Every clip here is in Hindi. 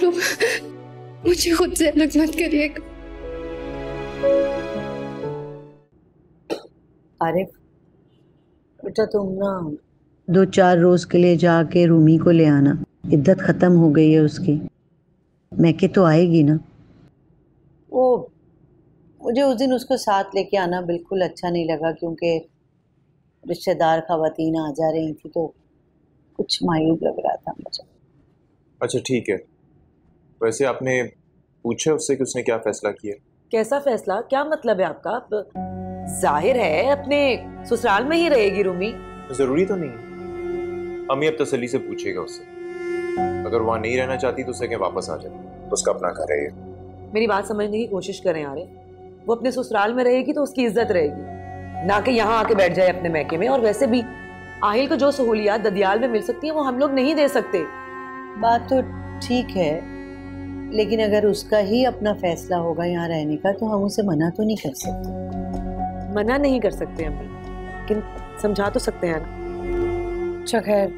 लो, मुझे खुद से अलग मत करिएगा। आरिफ बेटा, तुम ना 2-4 रोज के लिए जाके रूमी को ले आना, इद्दत खत्म हो गई है उसकी। मैके तो आएगी ना? वो मुझे उस दिन उसको साथ लेके आना बिल्कुल अच्छा नहीं लगा, क्योंकि रिश्तेदार खवातीन आ जा रही थी तो कुछ मायूब लग रहा था मुझे। अच्छा ठीक है, वैसे आपने पूछा उससे कि उसने क्या फैसला किया? कैसा फैसला? क्या मतलब है आपका? जाहिर है अपने ससुराल में ही रहेगी रूमी। जरूरी तो नहीं है। अम्मी अब तसल्ली से पूछेगा उससे, अगर वहां नहीं रहना चाहती तो उसे कहीं वापस आ जाए, तो उसका अपना घर है ये। मेरी बात समझने की कोशिश करें यार, वो अपने ससुराल में रहेगी तो उसकी इज्जत रहेगी, ना कि यहाँ आके बैठ जाए अपने मैके में। और वैसे भी आहिल को जो सहूलियात ददियाल में मिल सकती है वो हम लोग नहीं दे सकते। बात तो ठीक है, लेकिन अगर उसका ही अपना फैसला होगा यहाँ रहने का तो हम उसे मना तो नहीं कर सकते। मना नहीं कर सकते अम्मी, लेकिन समझा तो सकते हैं ना। अच्छा खैर,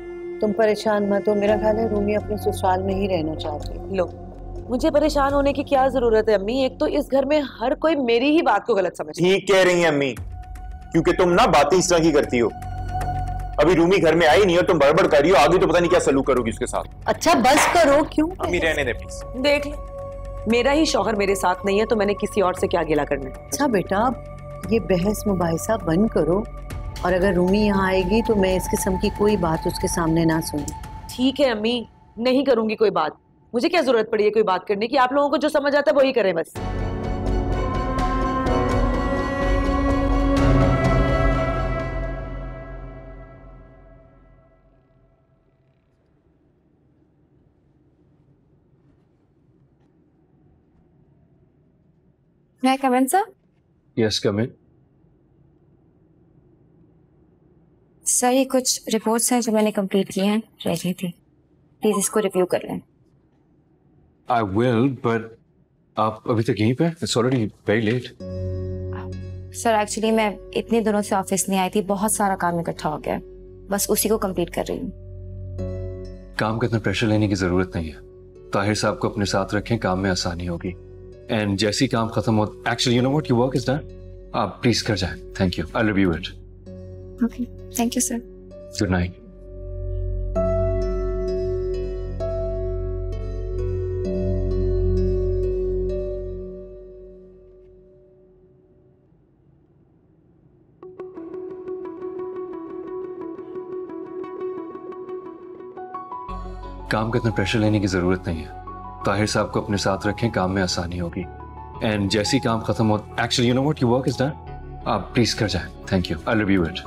तुम परेशान मत हो, मेरा ख्याल है रूमी अपने ससुराल में ही रहना चाहती है। लो, मुझे परेशान होने की क्या जरूरत है अम्मी? एक तो इस घर में हर कोई मेरी ही बात को गलत समझता है। ठीक कह रही हैं अम्मी, क्योंकि तुम ना बातें इस तरह की करती हो। अभी रूमी घर में आई नहीं और तुम बड़बड़ कर रही हो, आगे तो पता नहीं क्या सलूक करोगी उसके साथ। अच्छा बस करो, क्यों? अम्मी रहने दे प्लीज। देख ले, मेरा ही शौहर मेरे साथ नहीं है तो मैंने किसी और से क्या गिला करना है? अच्छा बेटा, ये बहस मुबाहिसा बंद करो, और अगर रूमी यहाँ आएगी तो मैं इस किस्म की कोई बात उसके सामने ना सुनूं। ठीक है अम्मी, नहीं करूंगी कोई बात। मुझे क्या जरूरत पड़ी है कोई बात करने की? आप लोगों को जो समझ आता है वही करें बस। मैं कम इन सर? यस कम इन। सर, ये कुछ रिपोर्ट्स हैं जो मैंने कंप्लीट की हैं, रह गई थी, प्लीज इसको रिव्यू कर लें। आई विल, बट आप अभी तक यहीं पे? It's already very late. Sir actually मैं इतने दिनों से ऑफिस नहीं आई थी, बहुत सारा काम इकट्ठा हो गया, बस उसी को कंप्लीट कर रही हूँ। काम का इतना प्रेशर लेने की जरूरत नहीं है। ताहिर साहब को अपने साथ रखें, काम में आसानी होगी। एंड जैसे ही काम खत्म हो, actually you know what, your work is done, आप प्लीज कर जाएं। Thank you, I will review it. Okay, thank you sir. Good night. काम का इतना प्रेशर लेने की जरूरत नहीं है। ताहिर साहब को अपने साथ रखें, काम में आसानी होगी। एंड जैसे ही काम खत्म हो, actually you know what, your work is done, आप प्लीज कर जाएं। Thank you, I will review it.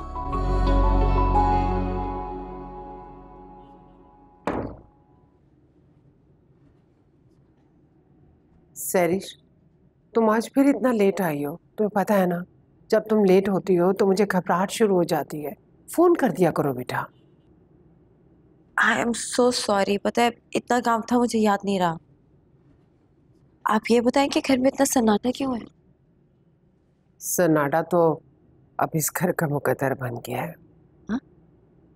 Sairish, तुम आज फिर इतना लेट आई हो? तुम्हें पता है ना, जब तुम लेट होती हो तो मुझे घबराहट शुरू हो जाती है। फोन कर दिया करो बेटा। आई एम सो सॉरी, पता है इतना काम था मुझे याद नहीं रहा। आप ये बताएं कि घर में इतना सन्नाटा क्यों है? सन्नाटा तो अब इस घर का मुकद्दर बन गया है। हाँ?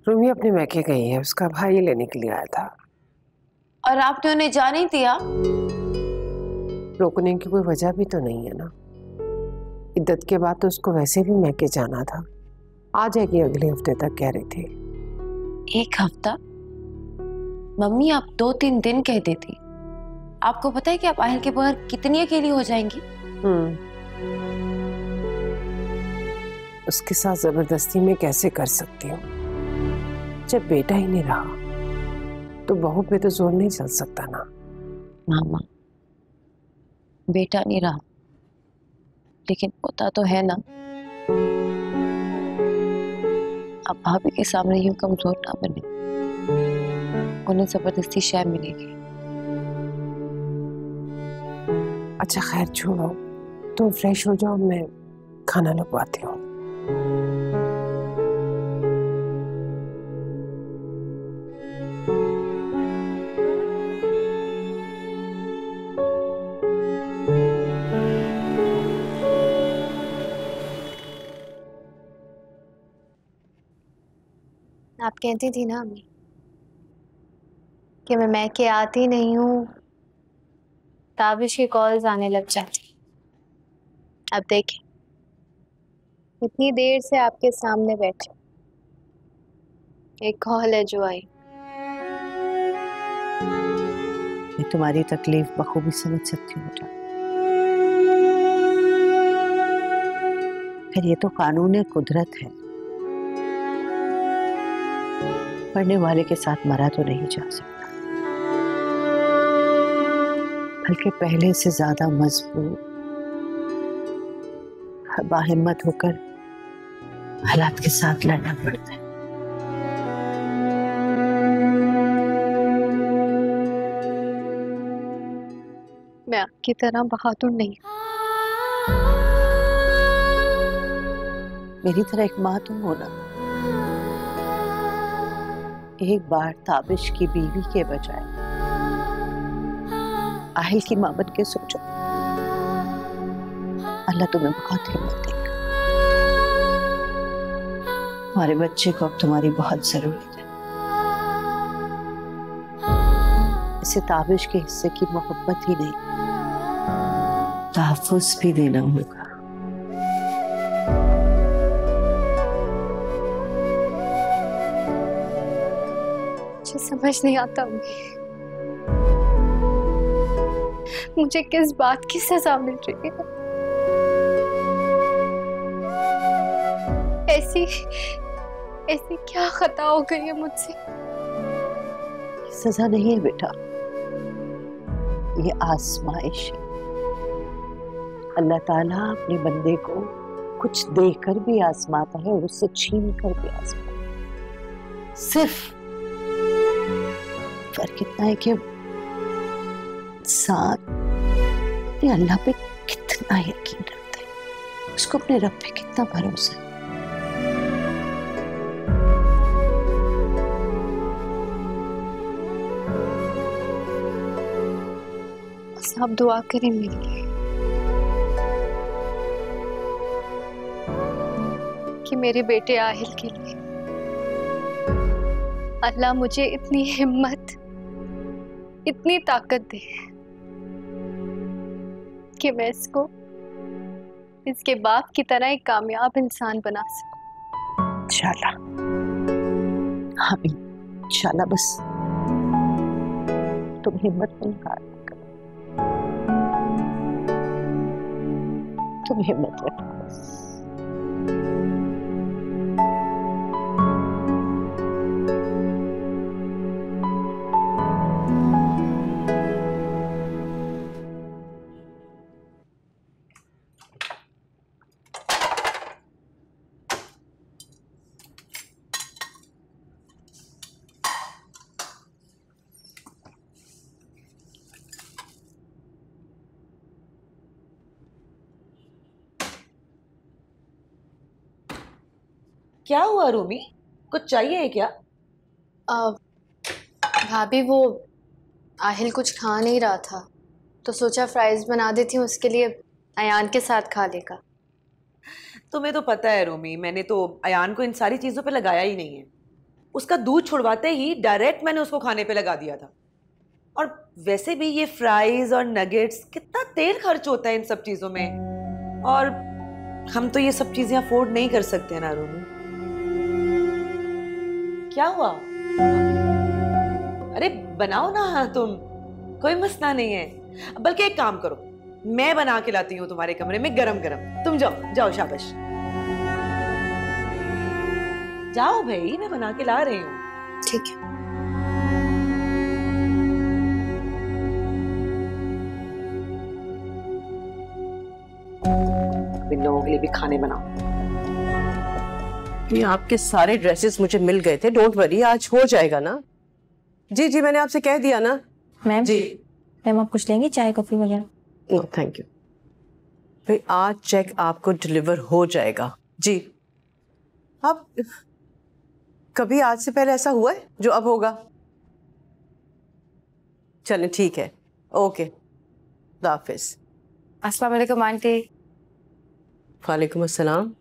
रूमी अपने मैके गई है, उसका भाई लेने के लिए आया था। और आपने उन्हें जाने ही दिया? रोकने की कोई वजह भी तो नहीं है ना। इद्दत के बाद तो उसको वैसे भी मैके जाना था। आ जाएगी अगले हफ्ते तक कह रही थी। 1 हफ्ता? मम्मी आप 2-3 दिन कह देती। आपको पता है कि आप आहिल के बगैर कितनी अकेली हो जाएंगी? उसके साथ जबरदस्ती में कैसे कर सकती हूँ? जब बेटा ही नहीं रहा तो बहू पे तो जोर नहीं चल सकता ना। मामा, बेटा नहीं रहा लेकिन पोता तो है ना। अब भाभी के सामने यूं कमजोर ना बने, उन्हें जबरदस्ती शय मिलेगी। अच्छा खैर छोड़ो, तुम फ्रेश हो जाओ, मैं खाना लगवाती हूँ। आप कहती थी ना अम्मी कि मैं मैके आती नहीं हूँ ताबिश की कॉल्स आने लग जाती। अब देखिए, इतनी देर से आपके सामने बैठे, एक कॉल है जो आई। मैं तुम्हारी तकलीफ बखूबी समझ सकती हूँ बेटा, फिर ये तो कानून कुदरत है, मरने वाले के साथ मरा तो नहीं जा सकता, बल्कि पहले से ज्यादा मजबूत बाहिम्मत होकर हालात के साथ लड़ना पड़ता है। मैं आपकी तरह बहादुर नहीं, मेरी तरह एक माँ तुम हो ना। एक बार ताबिश की बीवी के बजाय आहिल की माँ बन के सोचो, अल्लाह तुम्हें बहुत हिम्मत देगा। हमारे बच्चे को अब तुम्हारी बहुत जरूरत है। इसे ताबिश के हिस्से की मोहब्बत ही नहीं, तहफ़्फ़ुज़ भी देना होगा। समझ नहीं आता मुझे किस बात की सजा मिल रही है। ऐसी क्या खता हो गई है मुझसे? सजा नहीं है बेटा, ये आजमाइश है। अल्लाह ताला अपने बंदे को कुछ देकर भी आजमाता है और उससे छीन कर भी आजमाता है। सिर्फ फर्क इतना है कि इंसान अपने अल्लाह पे कितना यकीन रखता है, उसको अपने रब पे कितना भरोसा है। बस आप दुआ करें मेरे लिए कि मेरे बेटे आहिल के लिए अल्लाह मुझे इतनी हिम्मत, इतनी ताकत दे कि मैं इसको इसके बाप की तरह एक कामयाब इंसान बना सकूं। इंशाल्लाह, आमीन, इंशाल्लाह। बस तुम हिम्मत नहीं हारना करो, तुम हिम्मत रखो बस। क्या हुआ रूमी, कुछ चाहिए क्या? भाभी वो आहिल कुछ खा नहीं रहा था तो सोचा फ्राइज बना देती हूँ उसके लिए, अयान के साथ खा लेगा। तुम्हें तो पता है रूमी, मैंने तो अयान को इन सारी चीजों पे लगाया ही नहीं है। उसका दूध छुड़वाते ही डायरेक्ट मैंने उसको खाने पे लगा दिया था। और वैसे भी ये फ्राइज और नगेट्स, कितना तेल खर्च होता है इन सब चीजों में, और हम तो ये सब चीजें अफोर्ड नहीं कर सकते ना रूमी। क्या हुआ? अरे बनाओ ना तुम, कोई मसला नहीं है। बल्कि एक काम करो, मैं बना के लाती हूँ तुम्हारे कमरे में गरम गरम। तुम जाओ जाओ, शाबाश जाओ भाई, मैं बना के ला रही हूँ। ठीक है। इन लोगों के लिए भी खाने बनाओ। ये आपके सारे ड्रेसेस मुझे मिल गए थे, डोंट वरी, आज हो जाएगा ना। जी जी, मैंने आपसे कह दिया ना। मैम जी मैम, आप कुछ लेंगी, चाय कॉफी वगैरह? नो थैंक यू भाई, आज चेक आपको डिलीवर हो जाएगा। जी, अब कभी आज से पहले ऐसा हुआ है जो अब होगा? चलें ठीक है, ओके, खुदा हाफिज। अस्सलाम वालेकुम आंटी। वालेकुम अस्सलाम।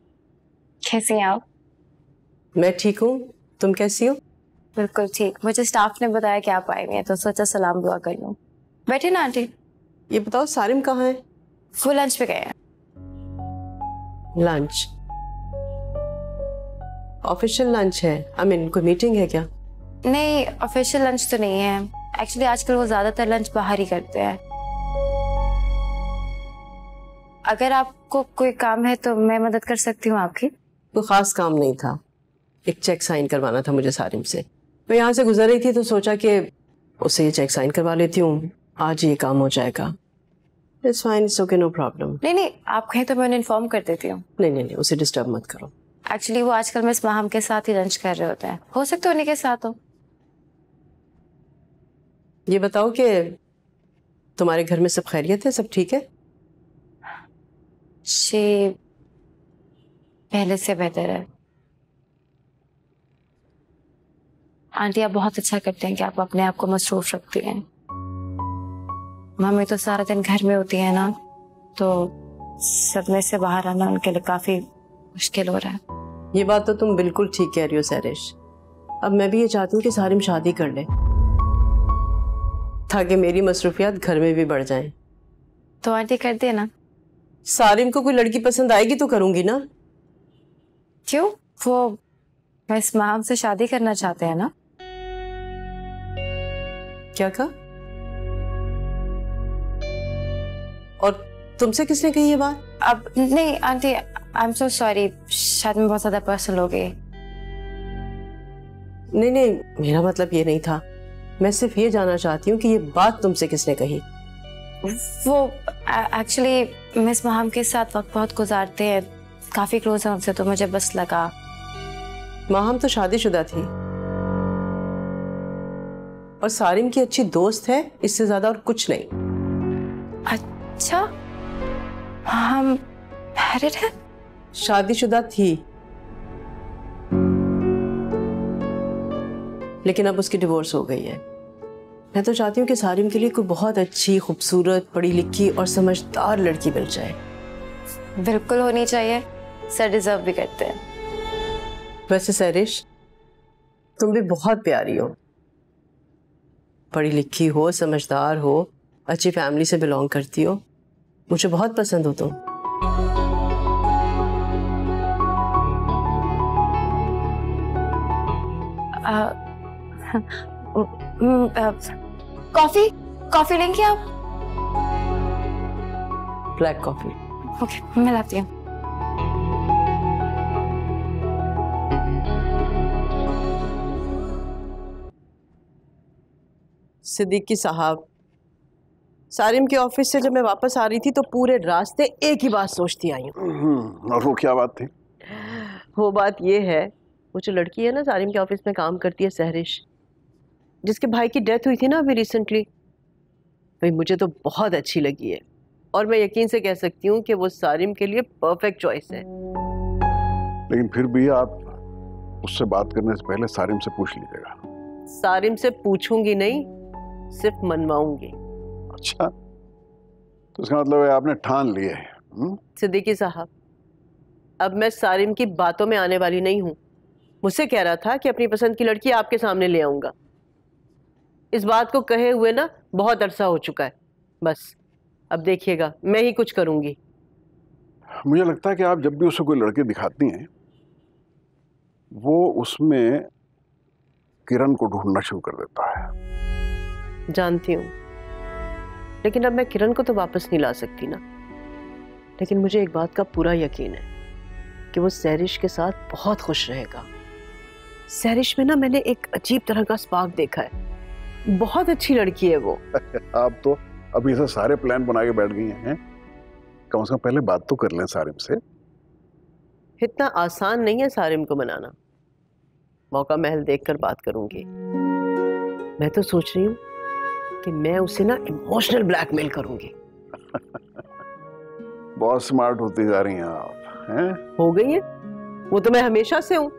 कैसे हैं आप? मैं ठीक हूँ, तुम कैसी हो? बिल्कुल ठीक। मुझे स्टाफ ने बताया कि आप आए हुए हैं तो सोचा सलाम दुआ कर लूं। बैठे ना आंटी। ये बताओ सारिम कहाँ है? वो लंच पे गए हैं। लंच? ऑफिशियल लंच है? आई मीन कोई मीटिंग है क्या? नहीं, ऑफिशियल लंच तो नहीं है। एक्चुअली आजकल वो ज्यादातर लंच बाहर ही करते हैं। अगर आपको कोई काम है तो मैं मदद कर सकती हूँ आपकी। कोई खास काम नहीं था, एक चेक साइन करवाना था मुझे सारिम से। मैं यहाँ से गुजर रही थी तो सोचा कि उससे ये चेक साइन करवा लेती हूँ, आज ये काम हो जाएगा। It's fine, it's okay, no problem. नहीं, आप कहें तो मैं उन्हें इन्फॉर्म कर देती हूँ। नहीं, उसे डिस्टर्ब मत करो। एक्चुअली वो आजकल मिस माहम के साथ ही लंच कर रहे होते हैं, हो सकता है उन्हीं के साथ हो। ये बताओ कि तुम्हारे घर में सब खैरियत है, सब ठीक है? जी, पहले से बेहतर है। आंटी आप बहुत अच्छा करते हैं कि आप अपने आप को मसरूफ रखती हैं। मम्मी तो सारा दिन घर में होती है ना, तो सदमे से बाहर आना उनके लिए काफी मुश्किल हो रहा है। ये बात तो तुम बिल्कुल ठीक कह रही हो सैरिश। अब मैं भी ये चाहती हूँ कि सारिम शादी कर ले ताकि मेरी मसरूफियात घर में भी बढ़ जाएं। तो आंटी कर दे ना। सारिम को कोई लड़की पसंद आएगी तो करूंगी ना। क्यों? वो मिस माहम से शादी करना चाहते हैं ना? क्या कहा? और तुमसे किसने कही ये बात? अब नहीं aunty, I am so sorry, शायद मैं बहुत ज्यादा पर्सनल हो गई। नहीं, मेरा मतलब ये नहीं था। मैं सिर्फ ये जानना चाहती हूँ कि ये बात तुमसे किसने कही। वो एक्चुअली मिस माहम के साथ वक्त बहुत गुजारते हैं, काफी क्लोज है उनसे, तो मुझे बस लगा। माहम तो शादीशुदा थी और सारिम की अच्छी दोस्त है, इससे ज्यादा और कुछ नहीं। अच्छा, हम मैरिड हैं? शादीशुदा थी, लेकिन अब उसकी डिवोर्स हो गई है। मैं तो चाहती हूँ कि सारिम के लिए कोई बहुत अच्छी, खूबसूरत, पढ़ी लिखी और समझदार लड़की मिल जाए। बिल्कुल होनी चाहिए, सर डिजर्व भी करते हैं। वैसे सैरिश, तुम भी बहुत प्यारी हो, पढ़ी लिखी हो, समझदार हो, अच्छी फैमिली से बिलोंग करती हो, मुझे बहुत पसंद हो तुम। कॉफी लेंगे आप? Black coffee. ओके, मैं लाती हूँ। सिद्दीकी साहब, सारिम के ऑफिस से जब मैं वापस आ रही थी तो पूरे रास्ते एक ही बात सोचती आई हूँ। और वो क्या बात थी? वो बात ये है, वो जो लड़की है ना सारिम के ऑफिस में काम करती है, सहरिश, जिसके भाई की डेथ हुई थी ना अभी रिसेंटली, भाई मुझे तो बहुत अच्छी लगी है और मैं यकीन से कह सकती हूँ कि वो सारिम के लिए परफेक्ट चॉइस है। लेकिन फिर भी आप उससे बात करने से पहले सारिम से पूछ लीजिएगा। सारिम से पूछूंगी नहीं, सिर्फ मनवाऊंगी। अच्छा, तो इसका मतलब है आपने ठान लिए है? सिद्दीकी साहब, अब मैं सारिम की बातों में आने वाली नहीं हूँ। मुझसे कह रहा था कि अपनी पसंद की लड़की आपके सामने ले आऊंगा। इस बात को कहे हुए ना बहुत अरसा हो चुका है। बस अब देखिएगा, मैं ही कुछ करूंगी। मुझे लगता है कि आप जब भी उसे कोई लड़की दिखाती हैं, वो उसमें किरण को ढूंढना शुरू कर देता है। जानती हूँ, लेकिन अब मैं किरण को तो वापस नहीं ला सकती ना। लेकिन मुझे एक बात का पूरा यकीन है कि वो सहरिश के साथ बहुत खुश रहेगा। सहरिश में ना मैंने एक अजीब तरह का स्पार्क देखा है, बहुत अच्छी लड़की है वो। आप तो अभी से सारे प्लान बना के बैठ गई हैं। कम से कम पहले बात तो कर लें सारिम से। इतना आसान नहीं है सारिम को मनाना। मौका महल देखकर बात करूंगी। मैं तो सोच रही हूँ कि मैं उसे ना इमोशनल ब्लैकमेल करूंगी। बहुत स्मार्ट होती जा रही हैं आप, हैं? हो गई है, वो तो मैं हमेशा से हूँ।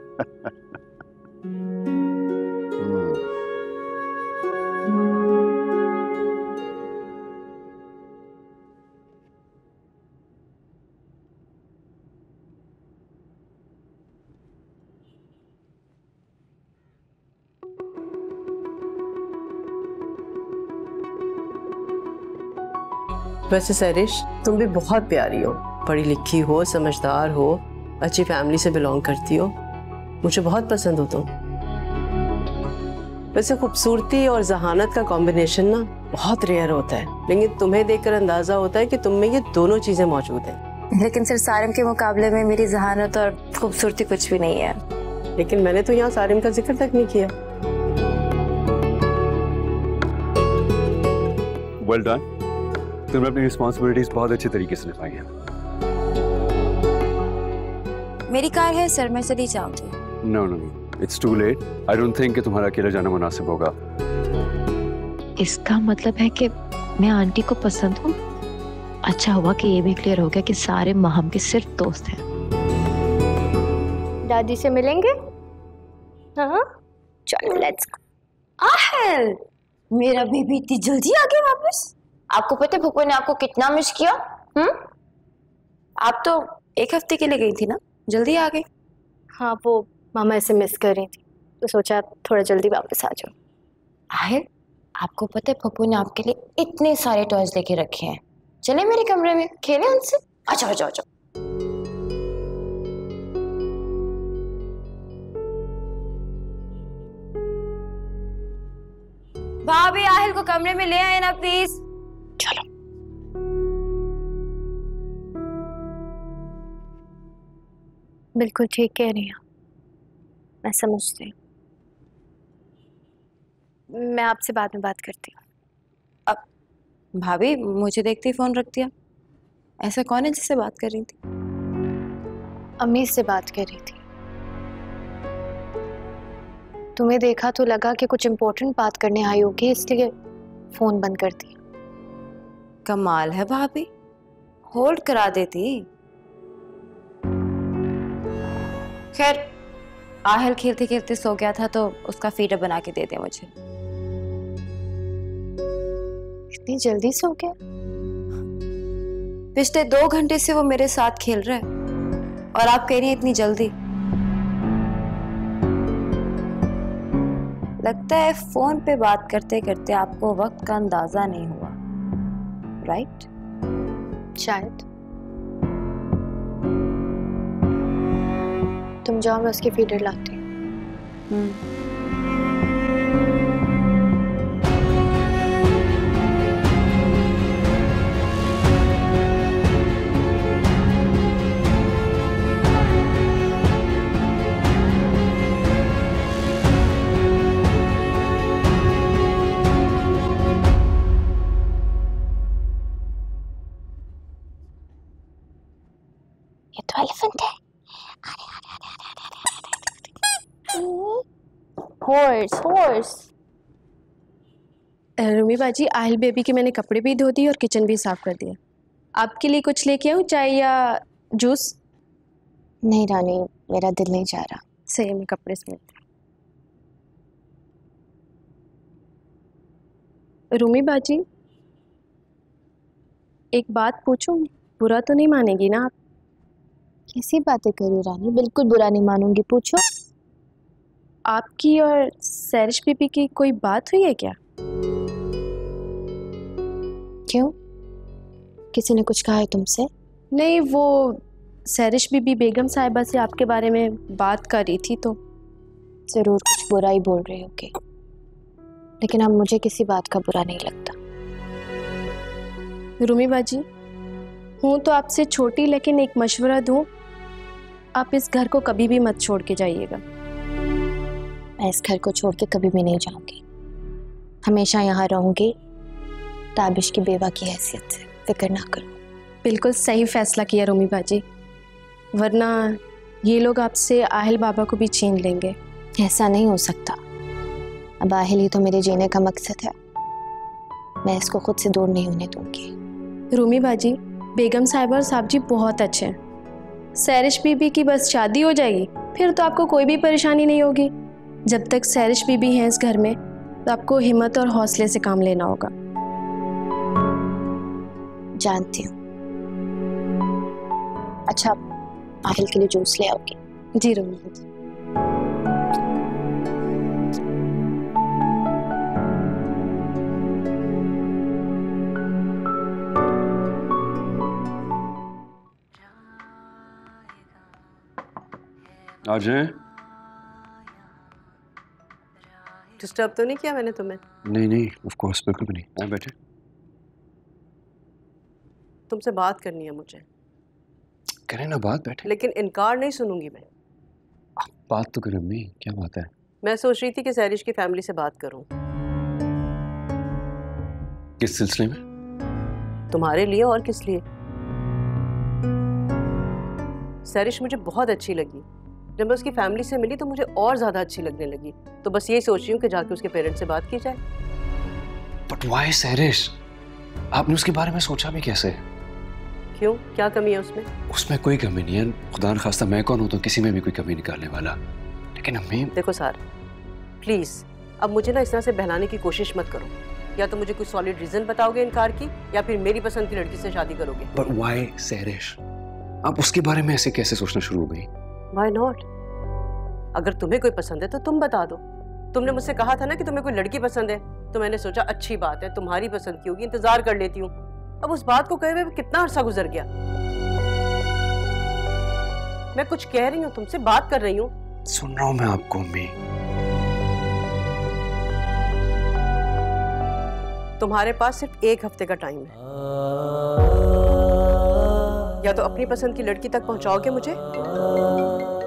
वैसे सैरिश, तुम भी बहुत प्यारी हो, पढ़ी लिखी हो, समझदार हो, अच्छी फैमिली से बिलोंग करती हो, मुझे बहुत पसंद हो तुम। वैसे खूबसूरती और जहानत का कॉम्बिनेशन ना बहुत रेयर होता है, लेकिन तुम्हें देखकर अंदाजा होता है कि तुम में ये दोनों चीजें मौजूद हैं। लेकिन सर सारिम के मुकाबले में मेरी जहानत और खूबसूरती कुछ भी नहीं है। लेकिन मैंने तो यहाँ सारिम का जिक्र तक नहीं किया। वेल डन, तुमने अपनी रिस्पॉन्सिबिलिटीज बहुत अच्छे तरीके से निभाई हैं। मेरी कार है सर, मैं चली जाऊंगी। No no no, it's too late. I don't think कि तुम्हारा अकेले जाना मुनासिब होगा। इसका मतलब है कि मैं आंटी को पसंद हूँ। अच्छा हुआ कि ये भी क्लियर हो गया कि सारे महम के सिर्फ दोस्त हैं। दादी से मिलेंगे? हाँ चलो लेट्स गो। आहल, मेरा बेबी इतनी जल्दी आ गया वापस? आपको पता है फूफो ने आपको कितना मिस किया? आप तो 1 हफ्ते के लिए गई थी ना, जल्दी आ गई। हाँ वो मामा ऐसे मिस कर रही थी तो सोचा थोड़ा जल्दी वापस आ जाओ। आहल, आपको पता है फूफो ने आपके लिए इतने सारे टॉयज लेके रखे हैं। चले मेरे कमरे में खेलें उनसे। अच्छा अच्छा अच्छा। भाभी आहिल को कमरे में ले आए ना प्लीज। चलो। बिल्कुल ठीक कह रही हैं, मैं समझती हूँ। मैं आपसे बाद में बात करती हूँ। अब भाभी मुझे देखते ही फोन रख दिया। ऐसा कौन है जिससे बात कर रही थी? अम्मी से बात कर रही थी। तुम्हें देखा तो लगा कि कुछ इम्पोर्टेंट बात करने आई होगी, इसलिए फोन बंद कर दिया। कमाल है भाभी, होल्ड करा देती। खैर आहिल खेलते खेलते सो गया था तो उसका फीडर बना के दे दे मुझे। इतनी जल्दी सो गया? पिछले 2 घंटे से वो मेरे साथ खेल रहा है और आप कह रही हैं इतनी जल्दी। लगता है फोन पे बात करते करते आपको वक्त का अंदाजा नहीं हुआ, राइट? शायद। तुम जाओ, मैं उसकी फीडर लाती हूँ। ये तो एलिफेंट है। Horse horse. रूमी बाजी, आहिल बेबी के मैंने कपड़े भी धो दिए और किचन भी साफ कर दिया। आपके लिए कुछ लेके आऊँ, चाय या जूस? नहीं रानी, मेरा दिल नहीं जा रहा। सही में कपड़े समेट। रूमी बाजी एक बात पूछूं, बुरा तो नहीं मानेगी ना आप? कैसी बातें कर रही रानी, बिल्कुल बुरा नहीं मानूंगी, पूछो। आपकी और सैरिश बीबी की कोई बात हुई है क्या? क्यों, किसी ने कुछ कहा है तुमसे? नहीं, वो सैरिश बीबी बेगम साहिबा से आपके बारे में बात कर रही थी तो। जरूर कुछ बुरा ही बोल रही होगी, लेकिन अब मुझे किसी बात का बुरा नहीं लगता। रूमी बाजी, हूँ तो आपसे छोटी, लेकिन एक मशवरा दूँ, आप इस घर को कभी भी मत छोड़ के जाइएगा। मैं इस घर को छोड़ के कभी भी नहीं जाऊंगी, हमेशा यहाँ रहूंगी, ताबिश की बेवा की हैसियत से। फिक्र ना करो। बिल्कुल सही फैसला किया रूमी बाजी, वरना ये लोग आपसे आहिल बाबा को भी छीन लेंगे। ऐसा नहीं हो सकता, अब आहिल ही तो मेरे जीने का मकसद है, मैं इसको खुद से दूर नहीं होने दूंगी। रूमी बाजी, बेगम साहिबा और साहब जी बहुत अच्छे हैं। सैरिश बीबी की बस शादी हो जाएगी, फिर तो आपको कोई भी परेशानी नहीं होगी। जब तक सैरिश बीबी हैं इस घर में, तो आपको हिम्मत और हौसले से काम लेना होगा। जानती हूँ। अच्छा, आहिल के लिए जूस ले आओगे? जी रूमी बाजी। आ जाएं। डिस्टर्ब तो नहीं किया मैंने तुम्हें? नहीं नहीं, ऑफ कोर्स, बिल्कुल भी नहीं। आए बैठे। तुमसे बात करनी है मुझे। करें ना बात, बैठे। लेकिन इनकार नहीं सुनूंगी मैं। आप बात तो करें अम्मी, क्या बात है? मैं सोच रही थी कि सैरिश की फैमिली से बात करूं। किस सिलसिले में? तुम्हारे लिए, और किस लिए। सैरिश मुझे बहुत अच्छी लगी। जब मैं उसकी फैमिली से मिली तो मुझे और ज्यादा अच्छी लगने लगी। तो बस यही सोच रही हूँ कि जाके उसके पेरेंट्स से बात की जाए। But why सैरिश? आपने उसके बारे में सोचा भी कैसे? क्यों, क्या कमी है उसमें? उसमें कोई कमी नहीं है। खुदा न खास्ता मैं कौन हूं तो किसी में भी कोई कमी निकालने वाला। लेकिन अम्मी देखो सार, प्लीज अब मुझे ना इस तरह से बहलाने की कोशिश मत करो। या तो मुझे कोई सॉलिड रीजन बताओगे इनकार की, या फिर मेरी पसंद की लड़की से शादी करोगे। But why सैरिश? आप उसके बारे में ऐसे कैसे सोचना शुरू हो गई? Why not? अगर तुम्हें कोई पसंद है तो तुम बता दो। तुमने मुझसे कहा था ना कि तुम्हें कोई लड़की पसंद है, तो मैंने सोचा अच्छी बात है, तुम्हारी पसंद की होगी, इंतजार कर लेती हूँ। अब उस बात को कहे हुए कितना अरसा गुजर गया। मैं कुछ कह रही हूँ तुमसे, बात कर रही हूँ। सुन रहा हूँ मैं आपको अम्मी। तुम्हारे पास सिर्फ 1 हफ्ते का टाइम है। या तो अपनी पसंद की लड़की तक पहुंचाओगे मुझे,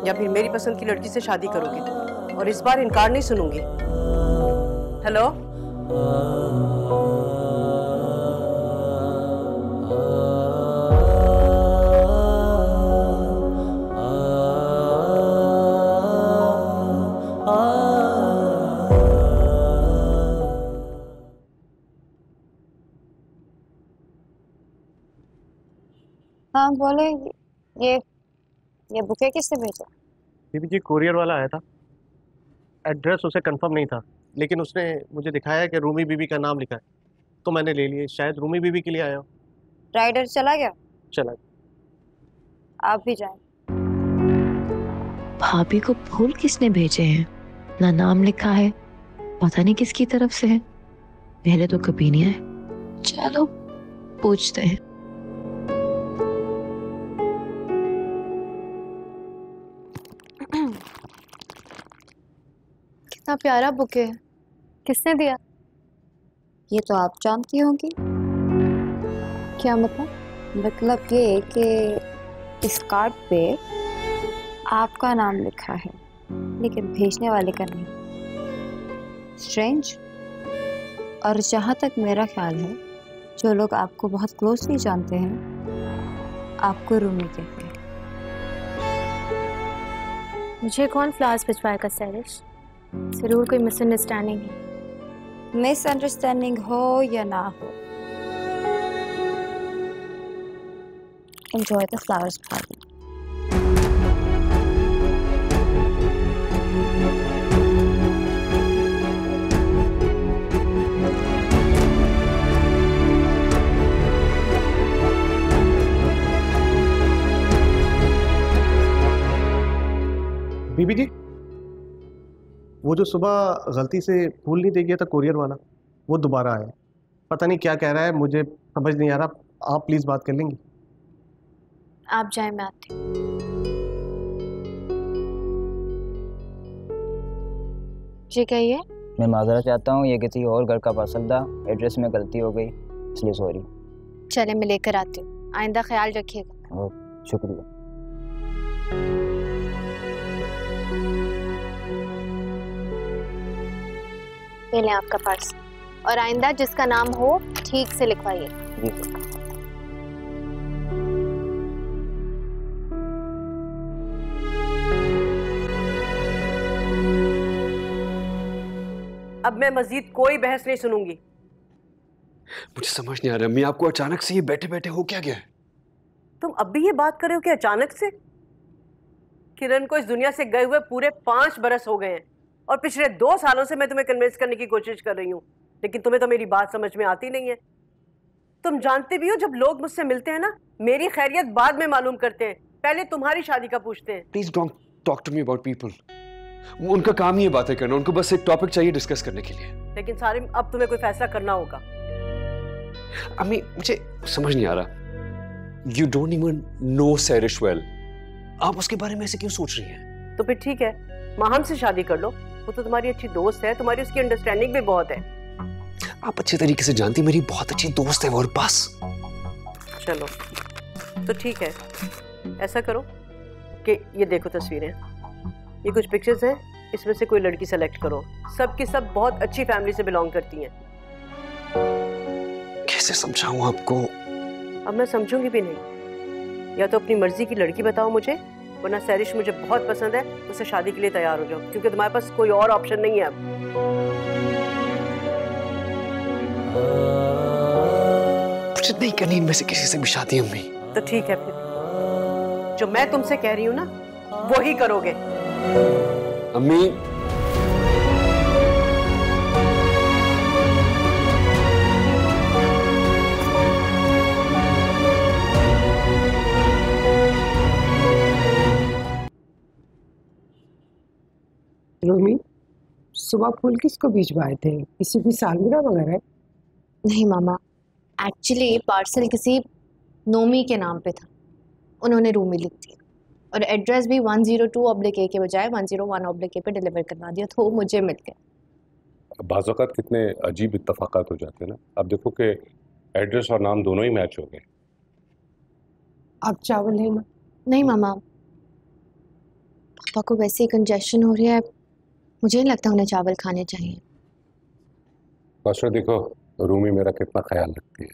या फिर मेरी पसंद की लड़की से शादी करोगे। और इस बार इनकार नहीं सुनूंगी। हेलो? हाँ बोले। ये बुके किसने भेजा? बीबी जी, कोरियर वाला आया था। एड्रेस उसे कंफर्म नहीं था, लेकिन उसने मुझे दिखाया कि रूमी बीबी का नाम लिखा है, तो मैंने ले लिए। शायद रूमी बीबी के लिए आया हो। राइडर चला गया? चला। आप भी जाएं। भाभी को फूल किसने भेजे हैं? ना नाम लिखा है, पता नहीं किसकी तरफ से है। पहले तो कभी नहीं आए। चलो पूछते हैं। कितना प्यारा बुके है। किसने दिया? ये तो आप जानती होंगी। क्या मतलब? मतलब ये कि इस कार्ड पे आपका नाम लिखा है, लेकिन भेजने वाले का नहीं। स्ट्रेंज। और जहाँ तक मेरा ख्याल है, जो लोग आपको बहुत क्लोजली जानते हैं, आपको रूमी कहते हैं। मुझे कौन फ्लावर्स भिजवाएगा सैरिश? जरूर कोई मिसअंडरस्टैंडिंग है। मिसअंडरस्टैंडिंग हो या ना हो, enjoy the flowers party. बीबी जी, वो जो सुबह गलती से फूल नहीं दे गया था कोरियर वाला, वो दोबारा आया। पता नहीं क्या कह रहा है, मुझे समझ नहीं आ रहा। आप प्लीज बात कर लेंगी? आप जाए, मैं आती हूँ। जी कहिए। मैं माजरा चाहता हूँ, ये किसी और घर का पार्सल था, एड्रेस में गलती हो गई, इसलिए सॉरी। चले मैं लेकर आती हूँ, आइंदा ख्याल रखिएगा। शुक्रिया। ये लें आपका पर्स, और आइंदा जिसका नाम हो ठीक से लिखवाइए। जी। अब मैं मजीद कोई बहस नहीं सुनूंगी। मुझे समझ नहीं आ रहा अम्मी, आपको अचानक से ये बैठे बैठे हो क्या गया है? तुम अब भी ये बात कर रहे हो कि अचानक से? किरण को इस दुनिया से गए हुए पूरे 5 बरस हो गए हैं, और पिछले 2 सालों से मैं तुम्हें कन्विंस करने की कोशिश कर रही हूँ, लेकिन तुम्हें तो मेरी बात समझ में आती नहीं है। तुम जानते भी हो, जब लोग मुझसे मिलते हैं ना, मेरी खैरियत बाद में मालूम करते हैं, पहले तुम्हारी शादी का पूछते हैं। Please don't talk to me about people. उनका काम ही ये बातें करना, उनको बस एक टॉपिक चाहिए डिस्कस करने के लिए। लेकिन सारिम, अब तुम्हें कोई फैसला करना होगा। अम्मी, मुझे समझ नहीं आ रहा। You don't even know सैरिश well. आप उसके बारे में ऐसे क्यों सोच रही हैं? तो फिर ठीक है, माहम से शादी कर लो। वो तो तुम्हारी अच्छी दोस्त है, तुम्हारी उसकी अंडरस्टैंडिंग भी बहुत है। आप अच्छे तरीके से जानती, मेरी बहुत अच्छी दोस्त है वो, और बस। चलो तो ठीक है, ऐसा करो कि ये देखो तस्वीरें, ये कुछ पिक्चर्स हैं, इसमें से कोई लड़की सेलेक्ट करो। सब की सब बहुत अच्छी फैमिली से बिलोंग करती हैं। कैसे समझाऊं आपको? अब मैं समझूंगी भी नहीं। या तो अपनी मर्जी की लड़की बताओ मुझे, वरना सैरिश मुझे बहुत पसंद है, उससे शादी के लिए तैयार हो जाओ, क्योंकि तुम्हारे पास कोई और ऑप्शन नहीं है अब। मुझे नहीं करनी इनमें से किसी से भी शादी अम्मी। तो ठीक है फिर, जो मैं तुमसे कह रही हूँ ना वो ही करोगे। अम्मी, रोमी, सुबह फूल किसको भिजवाए थे? किसी की सालगिरह वगैरह? नहीं मामा, एक्चुअली पार्सल किसी नोमी के नाम पे था, उन्होंने रूमी लिख दिया और एड्रेस भी 102/A के बजाय 101/A पे डिलीवर करवा दिया, तो मुझे मिल गया। बाज़ औक़ात कितने अजीब इत्तफ़ाक़ात हो जाते हैं ना। अब देखो कि एड्रेस और नाम दोनों ही मैच हो गए। आप चावल लेना। नहीं मामा, पापा को वैसे ही कंजेशन हो रही है, मुझे नहीं लगता उन्हें चावल खाने चाहिए। बस देखो रूमी मेरा कितना ख्याल रखती है,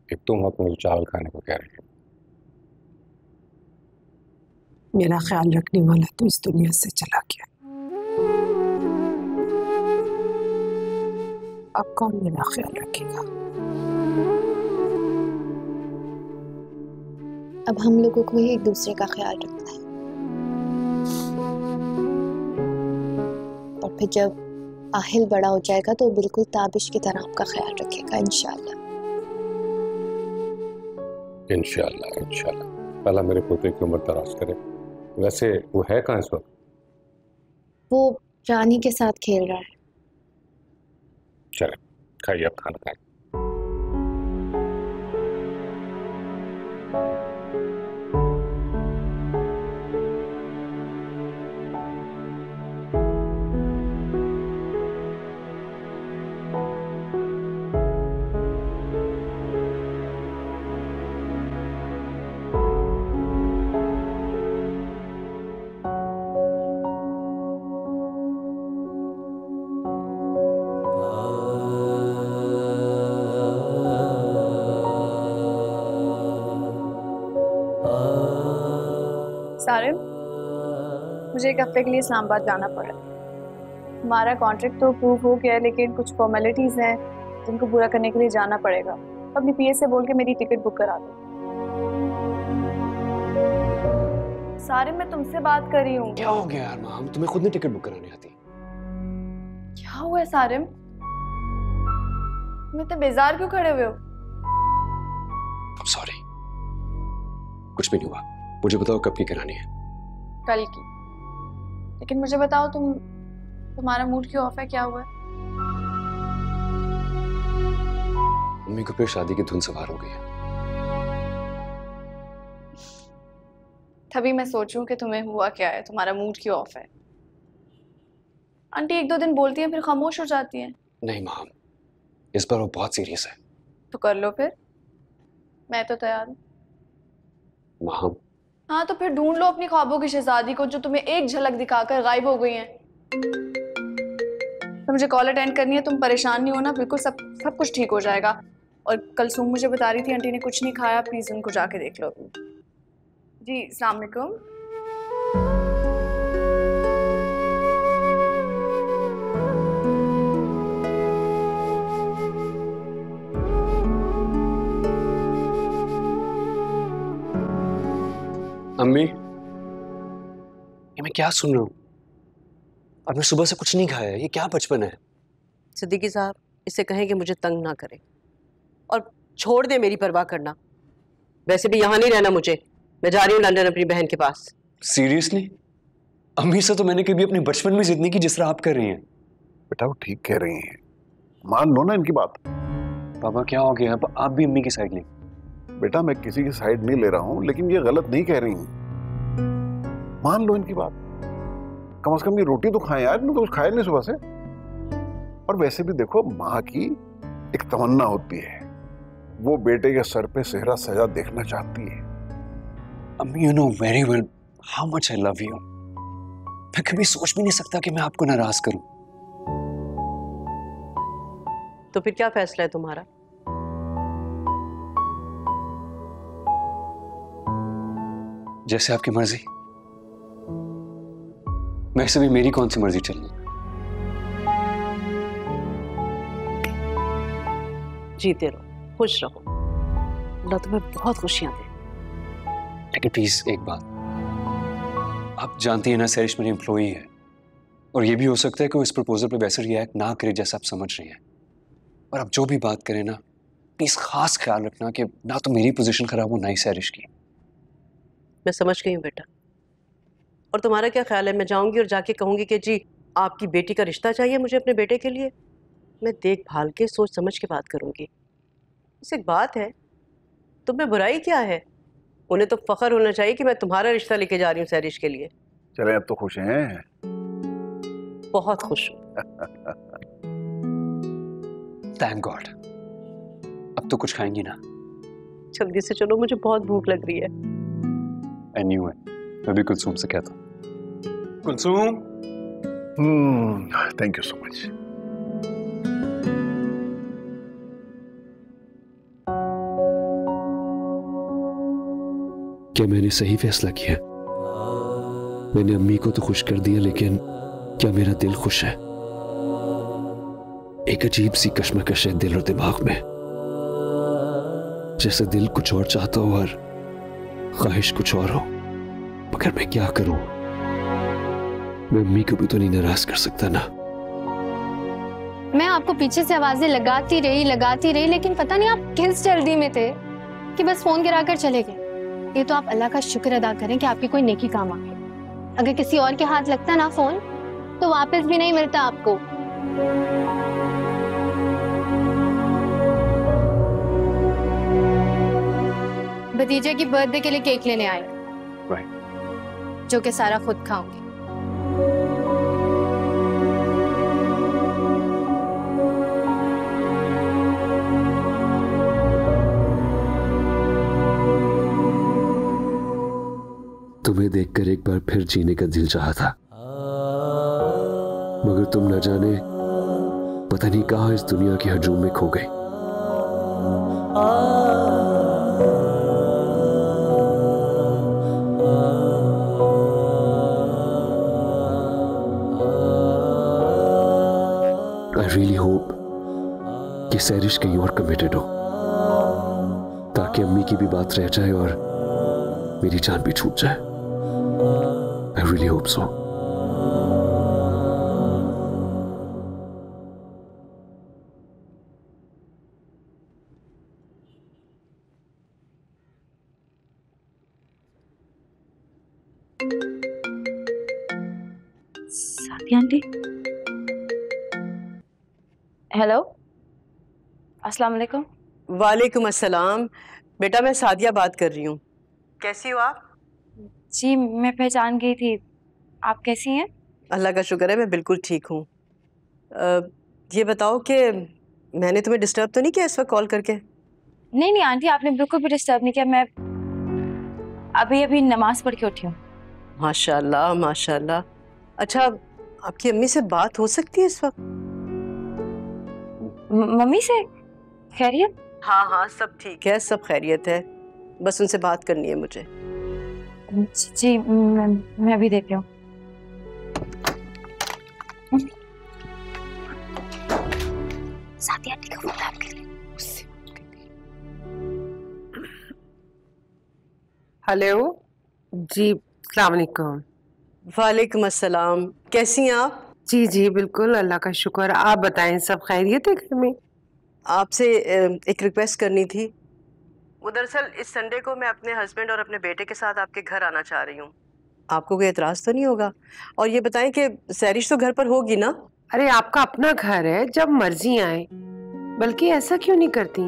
एक तुम वक्त मुझे चावल खाने को कह रही है। मेरा ख्याल रखने वाला तो इस दुनिया से चला गया, अब कौन मेरा ख्याल रखेगा? अब हम लोगों को ही एक दूसरे का ख्याल रखना है, और फिर जब आहिल बड़ा हो जाएगा तो बिल्कुल ताबिश की तरह आपका ख्याल रखेगा, इंशाल्लाह। इंशाल्लाह इंशाल्लाह। पहला मेरे पोते की उम्र दराज करे। वैसे वो है कहाँ इस वक्त? वो रानी के साथ खेल रहा है। चले खाइए, अब खाना खाएं। सारिम, मुझे एक हफ्ते के लिए इस्लामाबाद जाना पड़ा। हमारा कॉन्ट्रैक्ट तो अप्रूव हो गया है, लेकिन कुछ फॉर्मेलिटीज़ हैं जिनको पूरा करने के लिए जाना पड़ेगा। अपनी पीए से बोल के मेरी टिकट बुक करा दो। सारिम, मैं तुमसे बात कर रही हूँ। क्या हो गया यार माम, तुम्हें खुद नहीं टिकट बुक कराने आती? क्या हुआ है सारिम? तुम इतने बेजार क्यों खड़े हुए हो? सॉरी, कुछ भी नहीं हुआ। मुझे बताओ कब की करानी है? कल की। लेकिन मुझे बताओ तुम्हारा मूड क्यों ऑफ है, क्या हुआ है? मम्मी को फिर शादी की धुन सवार हो गई है। तभी मैं सोचूं कि तुम्हें हुआ क्या है, तुम्हारा मूड क्यों ऑफ है। आंटी एक दो दिन बोलती हैं फिर खामोश हो जाती हैं। नहीं माम, इस बार वो बहुत सीरियस है। तो कर लो फिर, मैं तो तैयार हूँ। माम, हाँ तो फिर ढूंढ लो अपनी ख्वाबों की शहजादी को, जो तुम्हें एक झलक दिखाकर गायब हो गई हैं। तो मुझे कॉल अटेंड करनी है, तुम परेशान नहीं होना, बिल्कुल सब कुछ ठीक हो जाएगा। और कल सुम मुझे बता रही थी आंटी ने कुछ नहीं खाया, प्लीज उनको जाके देख लो तुम। जी अस्सलाम वालेकुम। अम्मी, ये मैं क्या सुन रहा हूँ? आपने सुबह से कुछ नहीं खाया है, ये क्या बचपन है? सिद्दीकी साहब, इसे कहें कि मुझे तंग ना करे और छोड़ दे मेरी परवाह करना। वैसे भी यहाँ नहीं रहना मुझे, मैं जा रही हूँ लंदन अपनी बहन के पास। सीरियसली? अम्मी से तो मैंने कभी अपने बचपन में जिद नहीं की जिस तरह आप कर रही हैं। बेटा वो ठीक कह रही हैं, मान लो ना इनकी बात। पापा क्या हो गया, अब आप भी अम्मी की साइड लें। बेटा मैं किसी की साइड नहीं ले रहा हूँ, लेकिन ये गलत नहीं कह रही हैं, मान लो इनकी बात। कम से कम ये रोटी तो खाएं यार, नहीं तो कुछ खाए नहीं सुबह से। और वैसे भी देखो, माँ की एक तमन्ना होती है, वो बेटे के सर पे सेहरा सजा देखना चाहती है। अम्मी, you know very well how much I love you. मैं कभी सोच भी नहीं सकता कि मैं आपको नाराज करूं। तो फिर क्या फैसला है तुम्हारा? जैसे आपकी मर्जी। वैसे भी मेरी कौन सी मर्जी चलनी। जीते रहो, खुश रहो, अल्लाह तुम्हें बहुत खुशियां दे। लेकिन प्लीज एक बात, आप जानती हैं ना सैरिश मेरी एम्प्लॉई है, और ये भी हो सकता है कि वो इस प्रपोजल पे वैसे रिएक्ट ना करे जैसा आप समझ रही हैं। और आप जो भी बात करें ना, प्लीज खास ख्याल रखना कि ना तो मेरी पोजीशन खराब हो ना ही सैरिश की। मैं समझ गई हूँ बेटा। और तुम्हारा क्या ख्याल है, मैं जाऊंगी और जाके कहूंगी कि जी आपकी बेटी का रिश्ता चाहिए मुझे अपने बेटे के लिए? मैं देखभाल के सोच समझ के बात करूंगी। बस एक बात है, तुम में बुराई क्या है? उन्हें तो फख्र होना चाहिए कि मैं तुम्हारा रिश्ता लेके जा रही हूँ सैरिश के लिए। चले, अब तो खुश हैं? बहुत खुश हूँ। Thank God. अब तो कुछ खाएंगी ना? जल्दी से चलो, मुझे बहुत भूख लग रही है। I knew it. मैं भी कुलसूम से कहता हूँ। Kulsoom. Thank you so much. क्या मैंने सही फैसला किया? मैंने अम्मी को तो खुश कर दिया, लेकिन क्या मेरा दिल खुश है? एक अजीब सी कश्मकश है दिल और दिमाग में, जैसे दिल कुछ और चाहता हो और ख्वाहिश कुछ और हो। मगर मैं क्या करूं? मैं अम्मी को भी तो नहीं नाराज कर सकता ना। मैं आपको पीछे से आवाजें लगाती रही, लेकिन पता नहीं आप किस जल्दी में थे कि बस फोन गिरा कर चले गए। ये तो आप अल्लाह का शुक्र अदा करें कि आपकी कोई नेकी काम आ गई। अगर किसी और के हाथ लगता ना फोन, तो वापस भी नहीं मिलता आपको। भतीजे की बर्थडे के लिए केक लेने आए, जो कि सारा खुद खाऊंगी। तुम्हें देखकर एक बार फिर जीने का दिल चाहा था, मगर तुम न जाने पता नहीं कहां इस दुनिया के हजूम में खो गई। I really hope कि सैरिश कहीं और कमिटेड हो, ताकि अम्मी की भी बात रह जाए और मेरी जान भी छूट जाए। I really hope so. साथी आंटी। हेलो, अस्सलाम वालेकुम। वालेकुम अस्सलाम। बेटा, मैं सादिया बात कर रही हूँ। कैसी हो आप? जी, मैं पहचान गई थी। आप कैसी हैं? अल्लाह का शुक्र है, मैं बिल्कुल ठीक हूँ। ये बताओ कि मैंने तुम्हें डिस्टर्ब तो नहीं किया इस वक्त कॉल करके? नहीं नहीं आंटी, आपने बिल्कुल भी डिस्टर्ब नहीं किया। मैं अभी अभी नमाज पढ़ के उठी हूँ। माशाल्लाह माशाल्लाह। अच्छा, आपकी अम्मी से बात हो सकती है इस वक्त? मम्मी से? खैरियत? हाँ हाँ, सब ठीक है, सब खैरियत है। बस उनसे बात करनी है मुझे। जी, मैं अभी देख रही हूँ। साथी आंटी का फोन आप कर ले। हेलो जी, अस्सलाम वालेकुम। वालेकुम अस्सलाम। कैसी हैं आप? जी जी बिल्कुल, अल्लाह का शुक्र। आप बताएं, सब खैरियत है घर में? आपसे एक रिक्वेस्ट करनी थी। वो दरअसल इस संडे को मैं अपने हस्बैंड और अपने बेटे के साथ आपके घर आना चाह रही हूँ। आपको कोई एतराज़ तो नहीं होगा? और ये बताएं कि सैरिश तो घर पर होगी ना? अरे आपका अपना घर है, जब मर्जी आए। बल्कि ऐसा क्यों नहीं करती,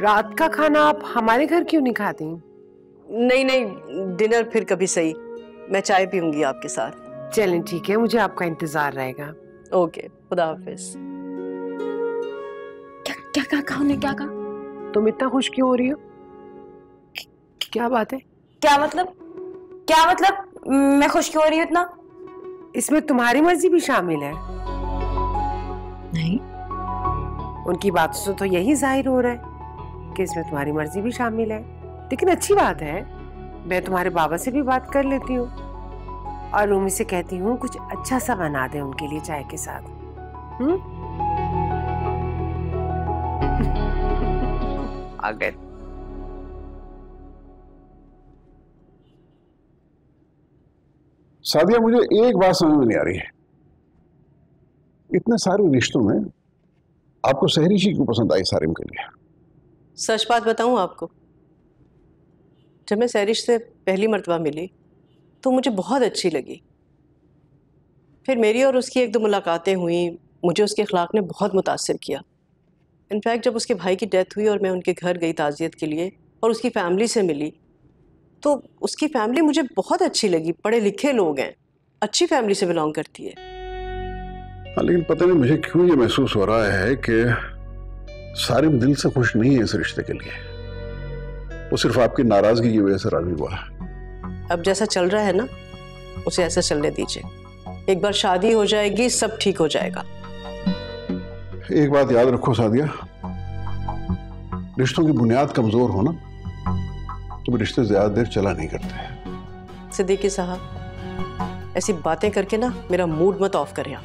रात का खाना आप हमारे घर क्यों नहीं खाती? नहीं नहीं, डिनर फिर कभी सही। मैं चाय पीऊंगी आपके साथ। चलें ठीक है, मुझे आपका इंतजार रहेगा। ओके, खुदा हाफिज। क्या कहा उन्हें, क्या कहा? तुम इतना खुश क्यों हो रही हो? क्या बात है? क्या मतलब मैं खुश क्यों हो रही हूँ इतना? इसमें तुम्हारी मर्जी भी शामिल है। नहीं, उनकी बातों से तो यही जाहिर हो रहा है कि इसमें तुम्हारी मर्जी भी शामिल है। लेकिन अच्छी बात है, मैं तुम्हारे बाबा से भी बात कर लेती हूँ और रूमी से कहती हूँ कुछ अच्छा सा बना दे उनके लिए चाय के साथ। आ गए। सादिया, मुझे एक बात समझ में नहीं आ रही है, इतने सारे रिश्तों में आपको सहरीशी क्यों पसंद आई सारिम के लिए? सच बात बताऊं आपको, जब मैं सहरिश से पहली मर्तबा मिली तो मुझे बहुत अच्छी लगी। फिर मेरी और उसकी एक दो मुलाकातें हुई, मुझे उसके अखलाक ने बहुत मुतासिर किया। इनफैक्ट जब उसके भाई की डेथ हुई और मैं उनके घर गई ताज़ियत के लिए और उसकी फैमिली से मिली, तो उसकी फैमिली मुझे बहुत अच्छी लगी। पढ़े लिखे लोग हैं, अच्छी फैमिली से बिलोंग करती है। हाँ, लेकिन पता नहीं मुझे क्यों ये महसूस हो रहा है कि सारिम दिल से खुश नहीं है इस रिश्ते के लिए। वो सिर्फ आपकी नाराजगी की वजह से राजी हुआ है। अब जैसा चल रहा है ना, उसे ऐसा चलने दीजिए। एक बार शादी हो जाएगी, सब ठीक हो जाएगा। एक बात याद रखो सादिया, रिश्तों की बुनियाद कमजोर हो ना तो रिश्ते ज्यादा देर चला नहीं करते। सिद्दीकी साहब, ऐसी बातें करके ना मेरा मूड मत ऑफ करें आप।